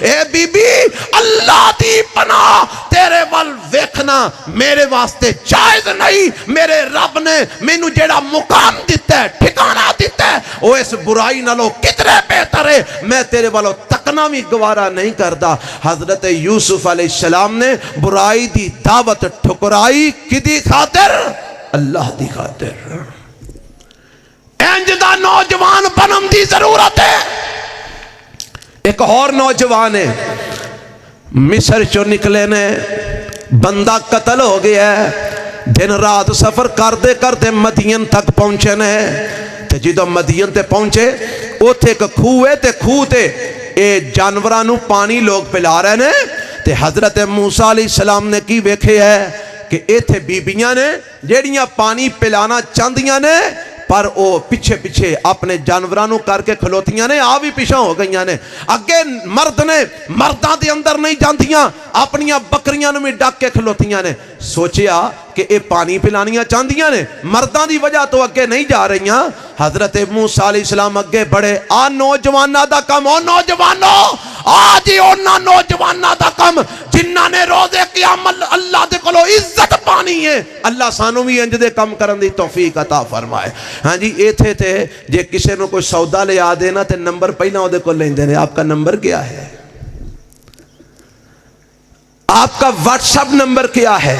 اے بی بی اللہ دی پناہ تیرے وال ویکھنا میرے واسطے جائز نہیں، میرے رب نے مینوں جیڑا مقام دیتا ہے ٹھکانہ دیتا ہے وہ اس برائی نالو کتنے بہتر ہے، میں تیرے والوں تکنا بھی گوارا نہیں کردا۔ حضرت یوسف علیہ السلام نے برائی دی دعوت ٹھکرائی کدی خاطر؟ اللہ دی خاطر۔ انجدہ نوجوان بنم دی ضرورت ہے۔ ایک اور نوجوان ہے، مصر چو نکلے نے، بندہ قتل ہو گیا ہے، دن رات سفر کردے کردے مدین تک پہنچے نے، تے جدو مدین تے پہنچے اوتھے ایک کھوئے تے کھوتے اے جانورانو پانی لوگ پلا رہے نے، تے حضرت موسیٰ علیہ السلام نے کی ویکھے ہے کہ ایتھے بیبیاں نے جیڑیاں پانی پلانا چاندیاں نے پر وہ پیچھے پیچھے اپنے جانوروں کر کے کھلوتیاں نے, آ بھی پیچھا ہو گئی نے. اگے مرد نے مرداں دے اندر نہیں جاندیاں, اپنیاں بکریاں نو بھی ڈک کے کھلوتیاں نے. سوچیا کہ اے پانی پلانیاں چاندیاں نے, مرداں دی وجہ تو اگے نہیں جا رہیاں. حضرت موسیٰ علیہ السلام اگے بڑھے, آ نوجوانہ دا کم, او نوجوانو آج ہی اونا نوجوانہ دا کم جنہاں نے روزے قیامت اللہ دے کولو عزت پانی ہے. اللہ سانو بھی انج دے کم کرن دی توفیق عطا فرمائے. ہاں جی ایتھے تے جے کسے نو کوئی سودا لے آ دینا تے نمبر پہلا او دے کول لیندے نے, آپ کا نمبر کیا ہے, آپ کا واٹس ایپ نمبر کیا ہے,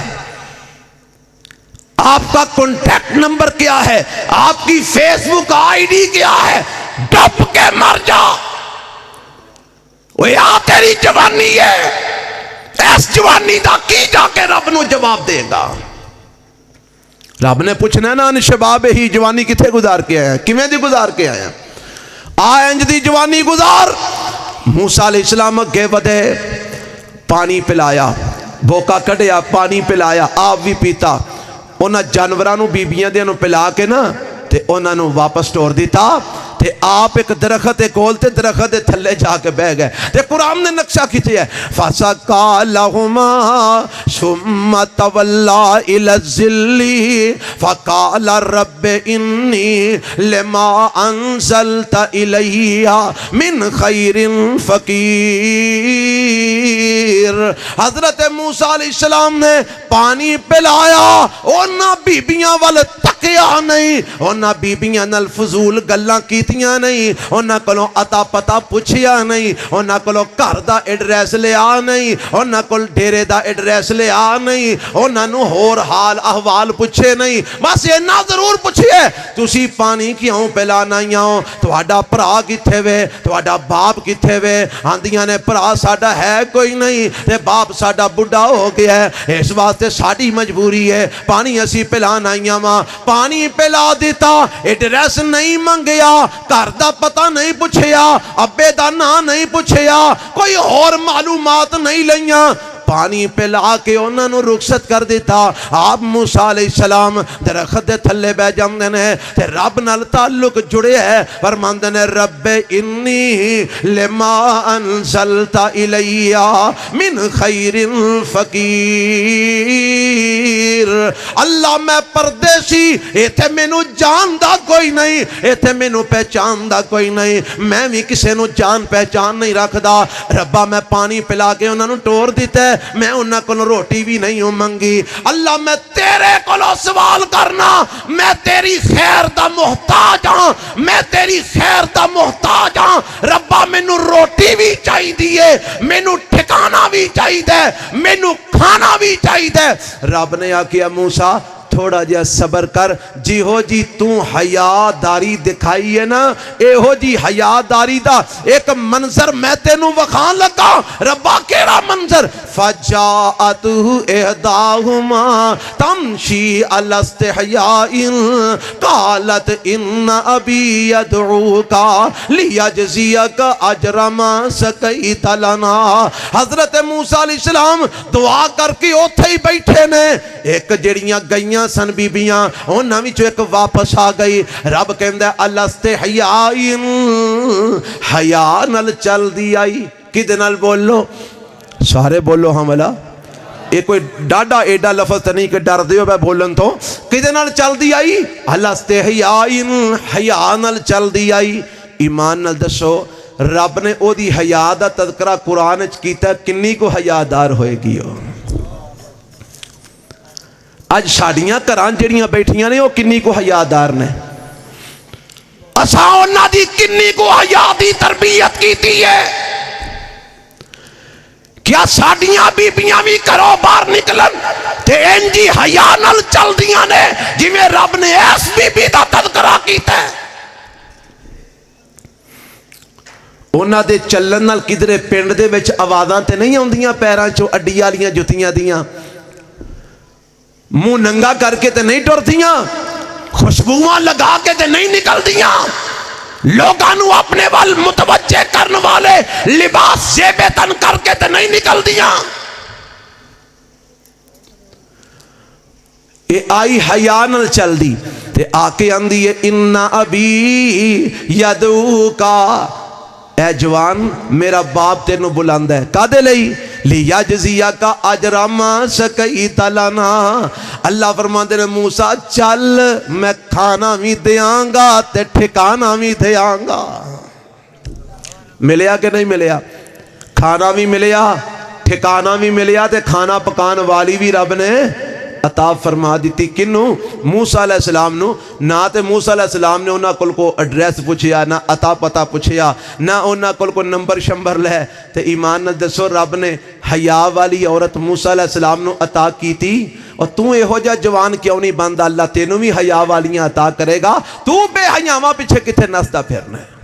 آپ کا کنٹیکٹ نمبر کیا ہے, آپ کی فیس بک آئی ڈی کیا ہے, ڈب کے مر جا. وہ یا تیری جوانی ہے, اس جوانی دا کی جا کے رب نو جواب دے گا. رب نے پوچھنا ہے نا, ان شباب ہی جوانی کتھے گزار کے آیا, کیویں دی گزار کے آیا, انج دی جوانی گزار. موسیٰ علیہ السلام اگے ودے, پانی پلایا, بوکا کڈیا, پانی پلایا, آپ بھی پیتا. انہاں جانورانو بیبیاں دے نو پلا کے نا تے انہاں نو واپس ٹور دیتا. تے آپ ایک درخت کول تے درخت تھلے جا کے بہ گئے. تے قرآن نے نقشہ کیتے ہے, فَسَقَّى لَهُمَا ثُمَّ تَوَلَّى إِلَى الظِّلِّ فَقَالَ رَبِّ إِنِّي لِمَا أَنزَلْتَ إِلَيَّ مِنْ خَيْرٍ فَقِيرٌ. حضرت موسیٰ علیہ السلام نے پانی پلایا, انہاں بیبیاں وال تکیا نہیں, انہاں بیبیاں نال فضول گلاں کیتیاں نہیں, انہاں کولوں عطا پتا پوچھیا نہیں, انہاں کولوں گھر دا ایڈریس لیا نہیں, انہاں کول ڈیرے دا ایڈریس لیا نہیں, انہاں نو ہور حال احوال پوچھے نہیں. بس اینا ضرور پوچھئے تسی پانی کیوں پلانا ہو, تہاڈا بھرا کتھے وے, تہاڈا باپ کتھے وے. آندیاں نے بھرا ساڈا ہے کوئی نہیں تے باپ ساڈا بڈھا ہو گیا ہے, اس واسطے ساڈی مجبوری ہے پانی اسی پلانا وا. پانی پلا دیتا, ایڈریس نہیں منگیا, گھر دا پتہ نہیں پوچھیا, ابے دا نام نہیں پوچھیا, کوئی اور معلومات نہیں لیاں. پانی پلا کے انہوں نے رخصت کر دیتا. آپ موسیٰ علیہ السلام درخت دے تھلے بہ جاندے نے تے رب نال تعلق جڑے ہے. فرماندے نے رب انی لما انزلت الی من خیر فقیر. اللہ میں پردیسی, ایتھے مینوں جاندا کوئی نہیں, ایتھے مینوں پہچاندا کوئی نہیں, میں بھی کسے نو جان پہچان نہیں رکھدا. ربا میں پانی پلا کے انہوں نے ٹور دیتا ہے, میں انہاں کو روٹی بھی نہیں ہوں منگی. اللہ میں تیرے کو سوال کرنا, میں تیری خیر دا محتاج ہاں, میں تیری خیر دا محتاج ہاں. ربا مینوں روٹی بھی چاہی دیئے, مینوں ٹھکانا بھی چاہی دے, مینوں کھانا بھی چاہی دے. رب نے آکیا موسیٰ تھوڑا جا صبر کر, جی ہو جی تو حیا داری دکھائی ہے نا, اے ہو جی حیا داری دا ایک منظر میں تینوں وکھان لگا. ربا کیڑا منظر, فجاءتہ احداہما تمشی علی استحیاء قالت ان ابی یدعوکا لیجزیک اجر ما سقیت لنا. حضرت موسیٰ علیہ السلام دعا کر کے اوتھے ہی بیٹھے نے. ایک جڑیاں گئیاں سن بیبیاں, انہاں وچوں ایک واپس آ گئی. رب کہندا الاستحیاء, حیا نال چل دی آئی. کدے نال بولو, سارے بولو ہاں ملا. یہ کوئی ڈاڈا ایڈا لفظ تو نہیں کہ ڈر دیو بے بولن تو. کدے نال چل دی آئی, الاستحیاء, حیا نال چل دی آئی. ایمان نال دسو رب نے او دی حیا دا تذکرہ قرآن وچ کیتا, کنی کو حیادار ہوئے گی ہو. اج ساڑیاں کران جڑیاں بیٹھیاں نے وہ کنی کو حیادار نے. اساں انہاں دی کنی کو حیا دی تربیت کیتی ہے. کیا ساڑیاں بیبیاں بھی کرو باہر نکلن تے انجی حیا نال چل دیاں نے جی میں رب نے ایس بی بی دا تذکرہ کیتا ہے. انہاں دے چلن نال کدھرے پنڈ دے وچ آوازاں تے نہیں آندیاں پیراں چوں اڈی والیاں جتیاں دیاں, منہ ننگا کر کے تے نہیں ٹردیاں, خوشبوواں لگا کے تے نہیں نکل دیاں, لوگانو اپنے وال متوجہ کرن والے لباس زیب تن کر کے تے نہیں نکل دیاں. اے آئی حیا نال چل دی تے آکے اندی ہے اِنَّ ابی یدعوکا، اے جوان میرا باپ تینوں بلند ہے، کادے لئی لیجزیکا اجر ما سقیت لنا، اللہ فرماندے نے موسیٰ چل میں کھانا بھی دیاں گا تے ٹھکانا بھی دیاں گا۔ ملیا کہ نہیں ملیا؟ کھانا بھی ملیا، ٹھکانا بھی ملیا، تے کھانا پکان والی بھی رب نے عطا فرما دیتی۔ کنوں؟ موسیٰ علیہ السلام نو، نہ تے موسیٰ علیہ السلام نے انہاں کل کو ایڈریس پوچھیا، نہ عطا پتہ پوچھیا، نہ انہاں کل کو نمبر شمبر لے، تے ایمان نہ دسو رب نے حیا والی عورت موسیٰ علیہ السلام نو عطا کی تھی، اور تو ایہو جا جوان کیوں نہیں بندا؟ اللہ تینوں بھی حیا والیاں عطا کرے گا، تو بے حیاواں پیچھے کتے نسدا پھرنا ہے؟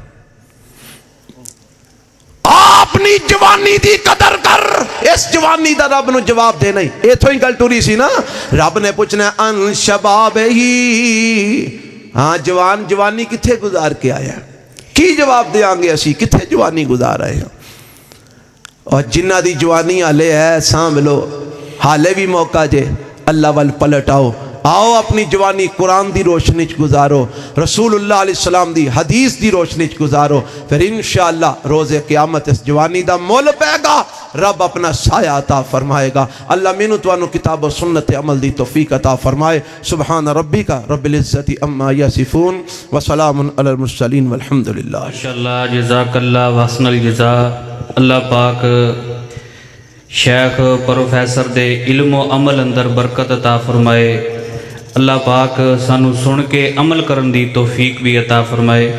اپنی جوانی دی قدر کر، اس جوانی دا رب نو جواب دے نہیں۔ ایتھو ہی گل ٹوری سی نا، رب نے پوچھنا ہے ان شباب ہی، ہاں جوان جوانی کتھے گزار کے آیا؟ کی جواب دے آنگے اسی کتھے جوانی گزار آئے ہیں؟ اور جنہ دی جوانی آلے ہے سامبلو، حالے بھی موقع جے، اللہ وال پلٹ آؤ، آؤ اپنی جوانی قرآن دی روشنی چ گزارو، رسول اللہ علیہ السلام دی حدیث دی روشنی چ گزارو، پھر انشاءاللہ روز قیامت اس جوانی دا مول پے گا، رب اپنا سایہ عطا فرمائے گا۔ اللہ مینو توانو کتاب و سنت عمل دی توفیق عطا فرمائے۔ سبحان ربی کا رب العزت اما یصفون وسلام علی المرسلین والحمدللہ۔ ماشاءاللہ، جزاک اللہ وحسن الجزا۔ اللہ پاک شیخ پروفیسر دے علم و عمل اندر برکت عطا فرمائے۔ اللہ پاک سانو سن کے عمل کرن دی توفیق بھی عطا فرمائے۔